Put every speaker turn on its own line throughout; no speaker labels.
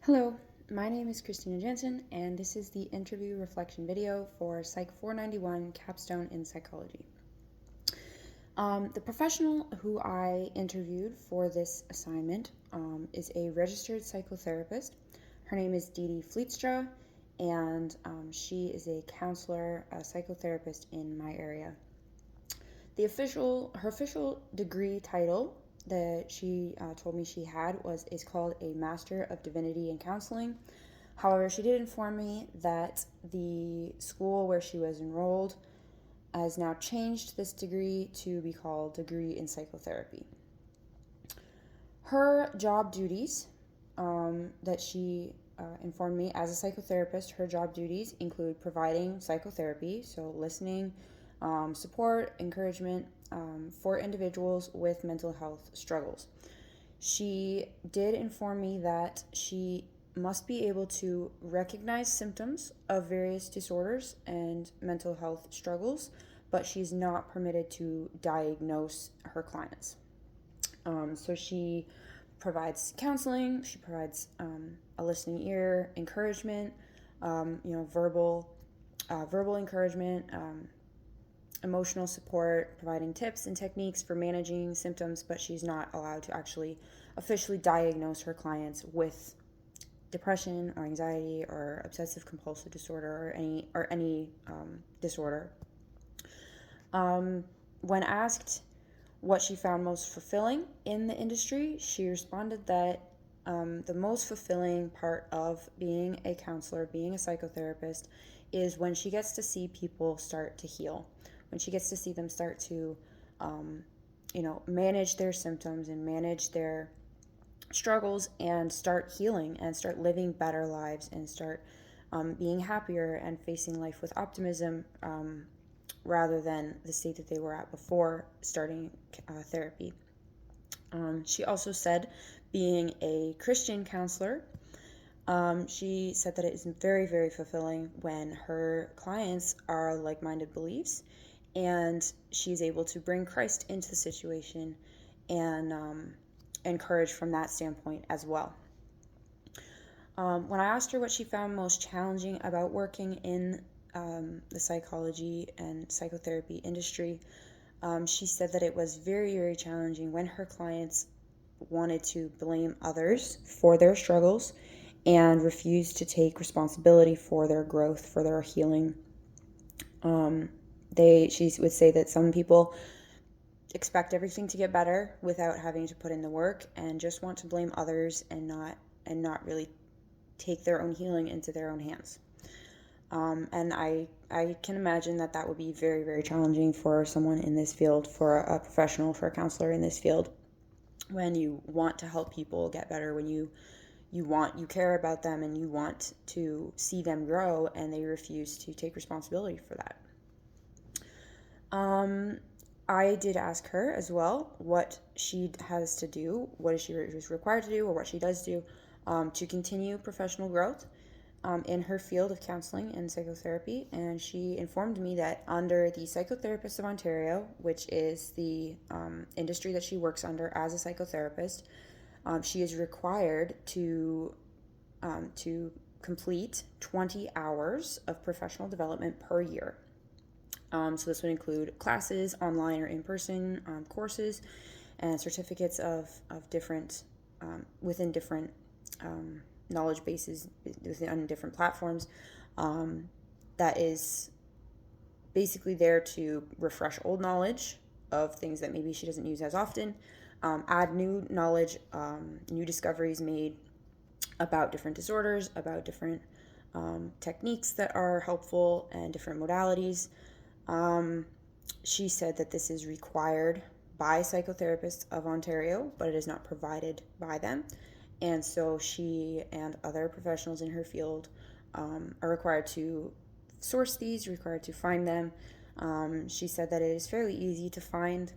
Hello, my name is Christina Jensen, and this is the interview reflection video for Psych 491 Capstone in Psychology. The professional who I interviewed for this assignment is a registered psychotherapist. Her name is Dee Dee Fleetstra, and she is a counselor, a psychotherapist in my area. Her official degree title that she told me she had is called a Master of Divinity in Counseling. However, she did inform me that the school where she was enrolled has now changed this degree to be called Degree in Psychotherapy. Her job duties that she informed me as a psychotherapist, her job duties include providing psychotherapy, so listening, support, encouragement for individuals with mental health struggles. She did inform me that she must be able to recognize symptoms of various disorders and mental health struggles, but she's not permitted to diagnose her clients. So she provides counseling, she provides a listening ear, encouragement, verbal encouragement, emotional support, providing tips and techniques for managing symptoms, but she's not allowed to actually officially diagnose her clients with depression or anxiety or obsessive compulsive disorder or any disorder. When asked what she found most fulfilling in the industry, she responded that the most fulfilling part of being a counselor, being a psychotherapist, is when she gets to see people start to heal, when she gets to see them start to, manage their symptoms and manage their struggles and start healing and start living better lives and start being happier and facing life with optimism rather than the state that they were at before starting therapy. She also said, being a Christian counselor, she said that it is very, very fulfilling when her clients are like-minded beliefs and she's able to bring Christ into the situation and encourage from that standpoint as well. When I asked her what she found most challenging about working in the psychology and psychotherapy industry, she said that it was very, very challenging when her clients wanted to blame others for their struggles and refused to take responsibility for their growth, for their healing. She would say that some people expect everything to get better without having to put in the work and just want to blame others and not really take their own healing into their own hands. And I can imagine that would be very, very challenging for someone in this field, for a professional, for a counselor in this field, when you want to help people get better, when you care about them and you want to see them grow and they refuse to take responsibility for that. I did ask her as well what she has to do, what is she required to do, or what she does do to continue professional growth in her field of counseling and psychotherapy. And she informed me that under the Psychotherapists of Ontario, which is the industry that she works under as a psychotherapist, she is required to complete 20 hours of professional development per year. So this would include classes, online or in-person courses, and certificates of different, within different knowledge bases, on different platforms. That is basically there to refresh old knowledge of things that maybe she doesn't use as often, add new knowledge, new discoveries made about different disorders, about different techniques that are helpful, and different modalities. She said that this is required by Psychotherapists of Ontario, but it is not provided by them. And so she and other professionals in her field are required to source these, required to find them. She said that it is fairly easy to find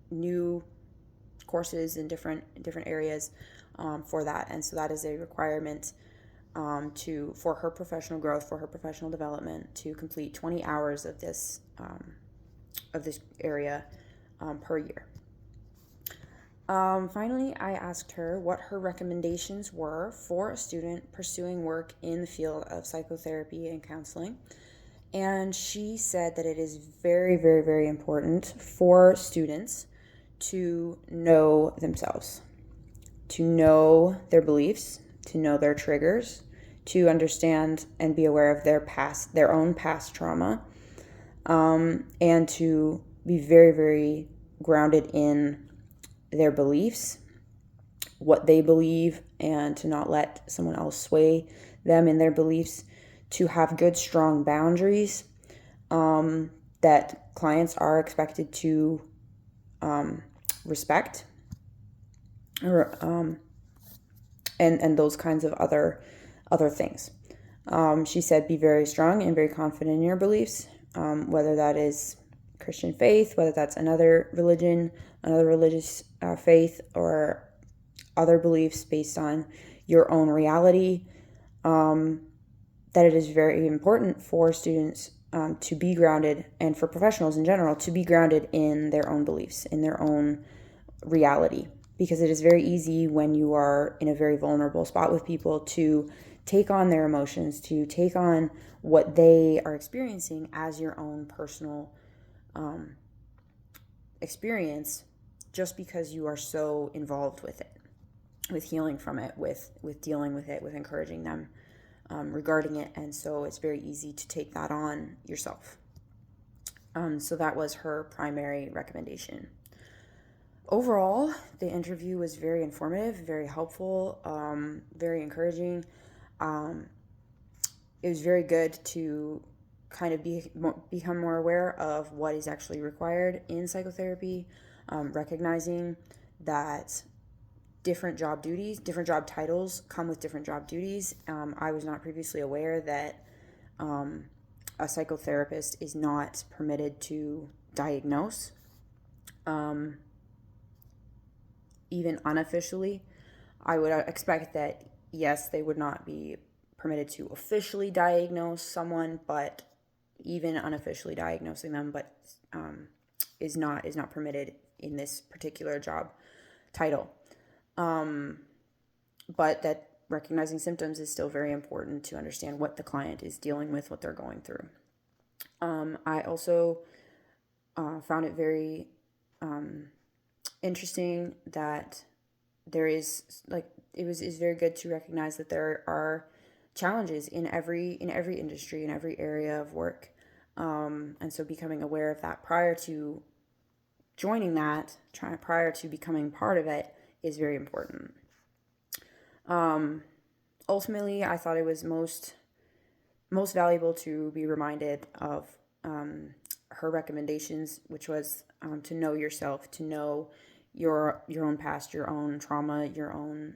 new courses in different areas for that. And so that is a requirement for her professional growth, for her professional development, to complete 20 hours of this area per year. Finally, I asked her what her recommendations were for a student pursuing work in the field of psychotherapy and counseling. And she said that it is very, very, very important for students to know themselves, to know their beliefs, to know their triggers, to understand and be aware of their own past trauma, and to be very, very grounded in their beliefs, what they believe, and to not let someone else sway them in their beliefs, to have good, strong boundaries that clients are expected to respect, or and those kinds of other things. She said, be very strong and very confident in your beliefs, whether that is Christian faith, whether that's another religion, another religious faith, or other beliefs based on your own reality. That it is very important for students to be grounded, and for professionals in general to be grounded in their own beliefs, in their own reality, because it is very easy when you are in a very vulnerable spot with people to take on their emotions, to take on what they are experiencing as your own personal experience, just because you are so involved with it, with healing from it, with dealing with it, with encouraging them regarding it. And so it's very easy to take that on yourself. So that was her primary recommendation. Overall, the interview was very informative, very helpful, very encouraging. It was very good to kind of become more aware of what is actually required in psychotherapy, recognizing that different job duties, different job titles come with different job duties. I was not previously aware that a psychotherapist is not permitted to diagnose, even unofficially. I would expect that, yes, they would not be permitted to officially diagnose someone, but even unofficially diagnosing them, but is not permitted in this particular job title. But that recognizing symptoms is still very important to understand what the client is dealing with, what they're going through. I also found it very interesting that there is, like, is very good to recognize that there are challenges in every industry, in every area of work, and so becoming aware of that prior to joining that, prior to becoming part of it, is very important. Ultimately, I thought it was most valuable to be reminded of her recommendations, which was to know yourself, to know your own past, your own trauma, your own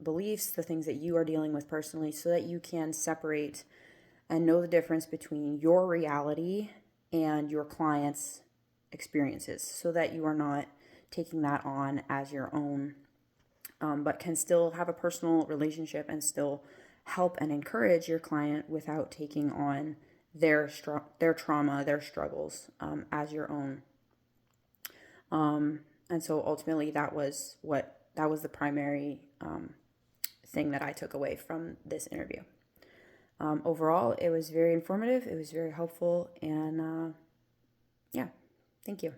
beliefs, the things that you are dealing with personally, so that you can separate and know the difference between your reality and your client's experiences, so that you are not taking that on as your own, but can still have a personal relationship and still help and encourage your client without taking on their trauma, their struggles as your own. And so ultimately, that was the primary thing that I took away from this interview. Overall, it was very informative. It was very helpful, and yeah, thank you.